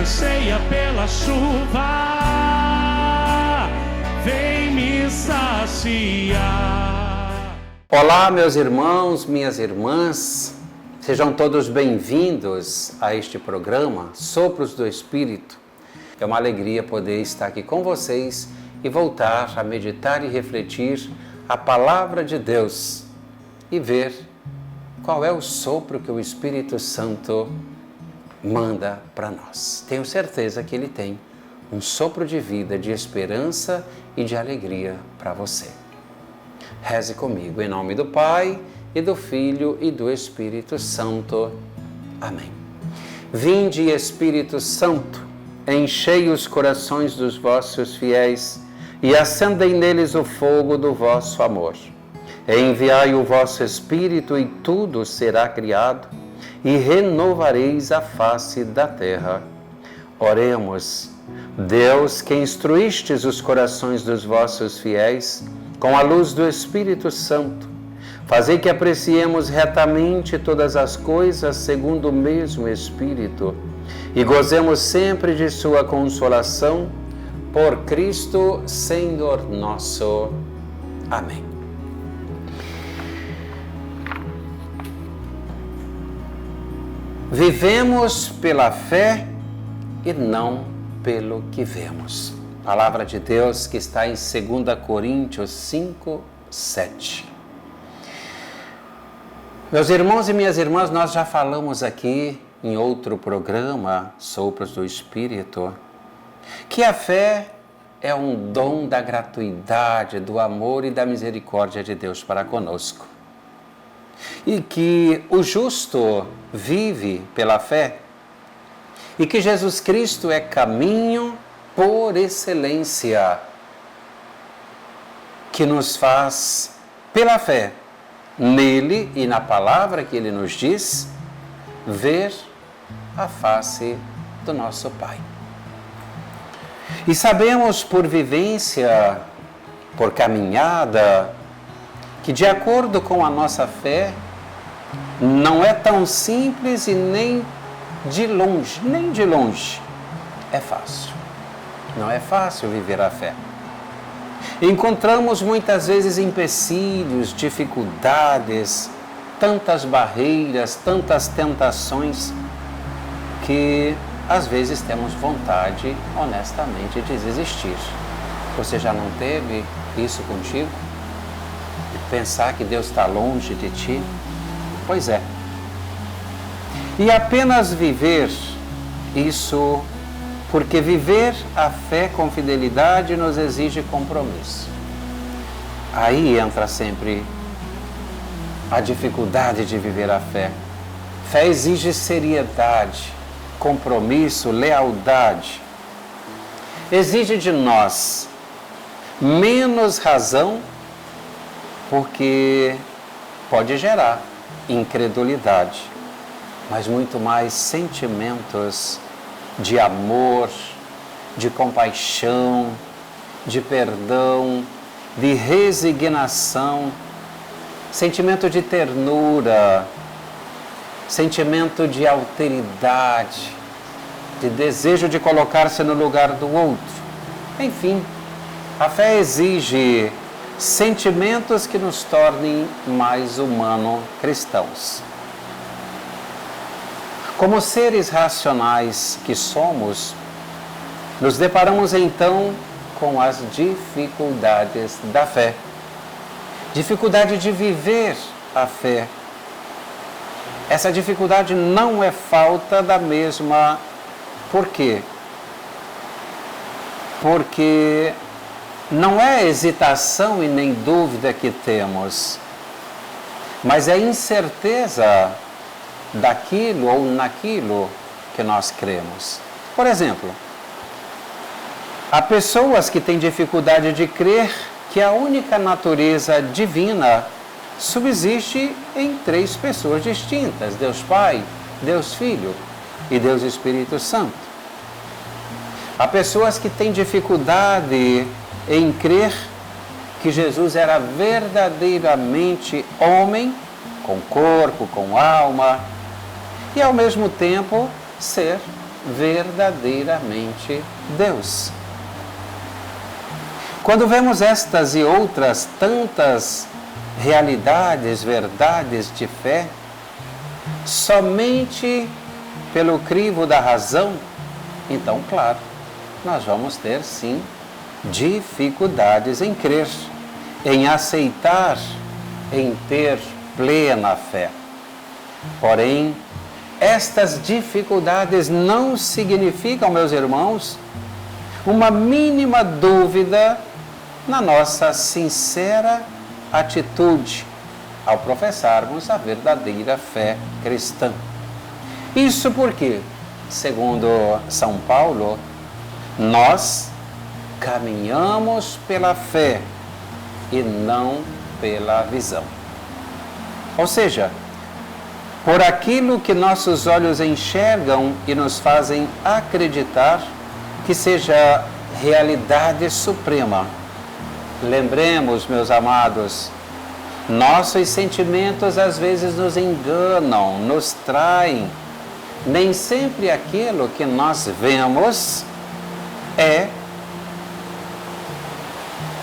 anseia pela chuva, vem me saciar. Olá, meus irmãos, minhas irmãs, sejam todos bem-vindos a este programa Sopros do Espírito. É uma alegria poder estar aqui com vocês e voltar a meditar e refletir a Palavra de Deus e ver qual é o sopro que o Espírito Santo manda para nós. Tenho certeza que Ele tem um sopro de vida, de esperança e de alegria para você. Reze comigo, em nome do Pai, e do Filho, e do Espírito Santo. Amém. Vinde, Espírito Santo, enchei os corações dos vossos fiéis, e acendei neles o fogo do vosso amor. Enviai o vosso Espírito, e tudo será criado, e renovareis a face da terra. Oremos. Deus, que instruístes os corações dos vossos fiéis com a luz do Espírito Santo, fazei que apreciemos retamente todas as coisas segundo o mesmo Espírito e gozemos sempre de sua consolação, por Cristo Senhor nosso. Amém. Vivemos pela fé e não pelo que vemos. Palavra de Deus que está em 2 Coríntios 5, 7. Meus irmãos e minhas irmãs, nós já falamos aqui em outro programa, Sopros do Espírito, que a fé é um dom da gratuidade, do amor e da misericórdia de Deus para conosco. E que o justo vive pela fé, e que Jesus Cristo é caminho por excelência, que nos faz, pela fé, nele e na palavra que ele nos diz, ver a face do nosso Pai. E sabemos por vivência, por caminhada, que de acordo com a nossa fé, não é tão simples e nem de longe é fácil. Não é fácil viver a fé. Encontramos muitas vezes empecilhos, dificuldades, tantas barreiras, tantas tentações, que às vezes temos vontade, honestamente, de desistir. Você já não teve isso contigo? Pensar que Deus está longe de ti? Pois é. E apenas viver isso, porque viver a fé com fidelidade nos exige compromisso. Aí entra sempre a dificuldade de viver a fé. Fé exige seriedade, compromisso, lealdade. Exige de nós menos razão, porque pode gerar incredulidade, mas muito mais sentimentos de amor, de compaixão, de perdão, de resignação, sentimento de ternura, sentimento de alteridade, de desejo de colocar-se no lugar do outro. Enfim, a fé exige sentimentos que nos tornem mais humanos cristãos. Como seres racionais que somos, nos deparamos então com as dificuldades da fé. Dificuldade de viver a fé. Essa dificuldade não é falta da mesma. Por quê? Porque não é hesitação e nem dúvida que temos, mas é incerteza daquilo ou naquilo que nós cremos. Por exemplo, há pessoas que têm dificuldade de crer que a única natureza divina subsiste em 3 pessoas distintas: Deus Pai, Deus Filho e Deus Espírito Santo. Há pessoas que têm dificuldade em crer que Jesus era verdadeiramente homem, com corpo, com alma, e ao mesmo tempo ser verdadeiramente Deus. Quando vemos estas e outras tantas realidades, verdades de fé, somente pelo crivo da razão, então, claro, nós vamos ter, sim, dificuldades em crer, em aceitar, em ter plena fé. Porém, estas dificuldades não significam, meus irmãos, uma mínima dúvida na nossa sincera atitude ao professarmos a verdadeira fé cristã. Isso porque, segundo São Paulo, nós caminhamos pela fé e não pela visão. Ou seja, por aquilo que nossos olhos enxergam e nos fazem acreditar que seja realidade suprema. Lembremos, meus amados, nossos sentimentos às vezes nos enganam, nos traem. Nem sempre aquilo que nós vemos é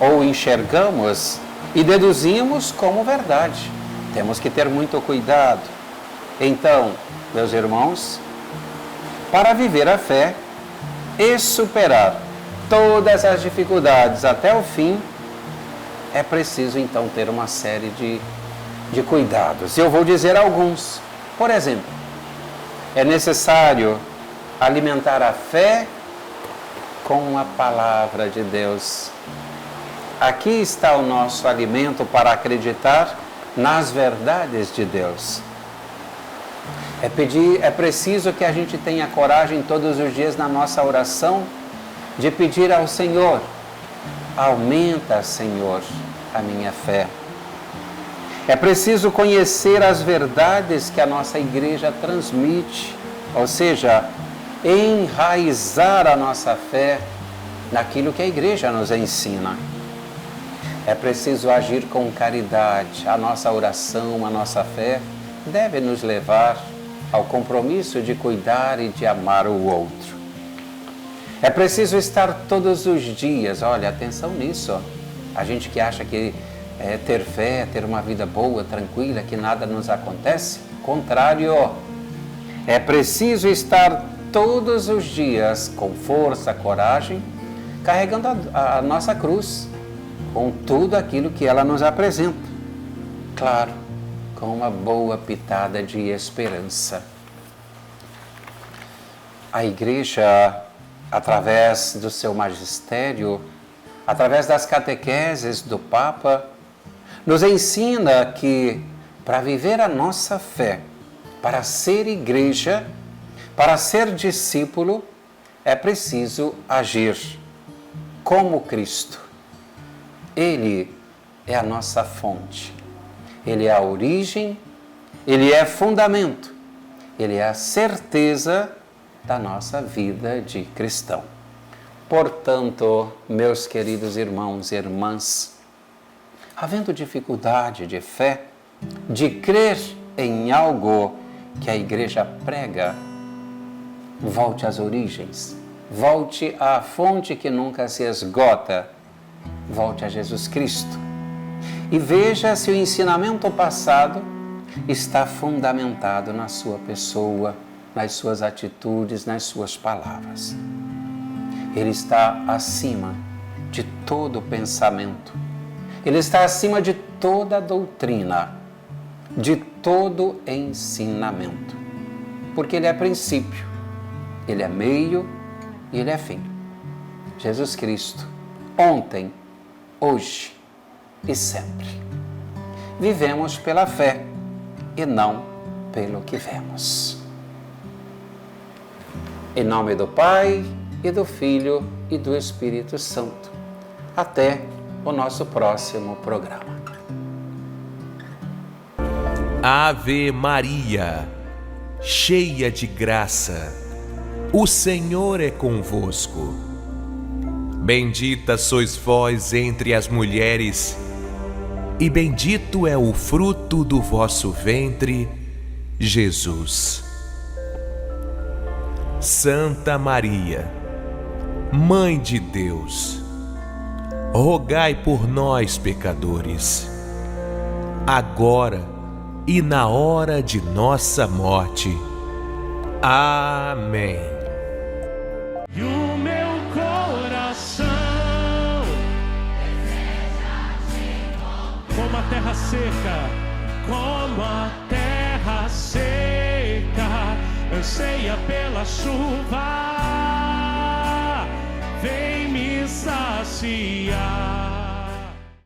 ou enxergamos e deduzimos como verdade. Temos que ter muito cuidado. Então, meus irmãos, para viver a fé e superar todas as dificuldades até o fim, é preciso então ter uma série de cuidados. Eu vou dizer alguns. Por exemplo, é necessário alimentar a fé com a palavra de Deus. Aqui está o nosso alimento para acreditar nas verdades de Deus. É preciso que a gente tenha coragem todos os dias na nossa oração de pedir ao Senhor: aumenta, Senhor, a minha fé. É preciso conhecer as verdades que a nossa igreja transmite, ou seja, enraizar a nossa fé naquilo que a igreja nos ensina. É preciso agir com caridade. A nossa oração, a nossa fé deve nos levar ao compromisso de cuidar e de amar o outro. É preciso estar todos os dias, olha, atenção nisso. A gente que acha que ter fé, ter uma vida boa, tranquila, que nada nos acontece, contrário. É preciso estar todos os dias com força, coragem, carregando a nossa cruz, com tudo aquilo que ela nos apresenta. Claro, com uma boa pitada de esperança. A igreja, através do seu magistério, através das catequeses do Papa, nos ensina que para viver a nossa fé, para ser igreja, para ser discípulo, é preciso agir como Cristo. Ele é a nossa fonte, Ele é a origem, Ele é fundamento, Ele é a certeza da nossa vida de cristão. Portanto, meus queridos irmãos e irmãs, havendo dificuldade de fé, de crer em algo que a igreja prega, volte às origens, volte à fonte que nunca se esgota, volte a Jesus Cristo e veja se o ensinamento passado está fundamentado na sua pessoa, nas suas atitudes, nas suas palavras. Ele está acima de todo pensamento, ele está acima de toda doutrina, de todo ensinamento, porque ele é princípio, ele é meio e ele é fim. Jesus Cristo, ontem, hoje e sempre. Vivemos pela fé e não pelo que vemos. Em nome do Pai, e do Filho e do Espírito Santo. Até o nosso próximo programa. Ave Maria, cheia de graça, o Senhor é convosco. Bendita sois vós entre as mulheres, e bendito é o fruto do vosso ventre, Jesus. Santa Maria, Mãe de Deus, rogai por nós, pecadores, agora e na hora de nossa morte. Amém. E o meu coração como a terra seca, como a terra seca, anseia pela chuva, vem me saciar.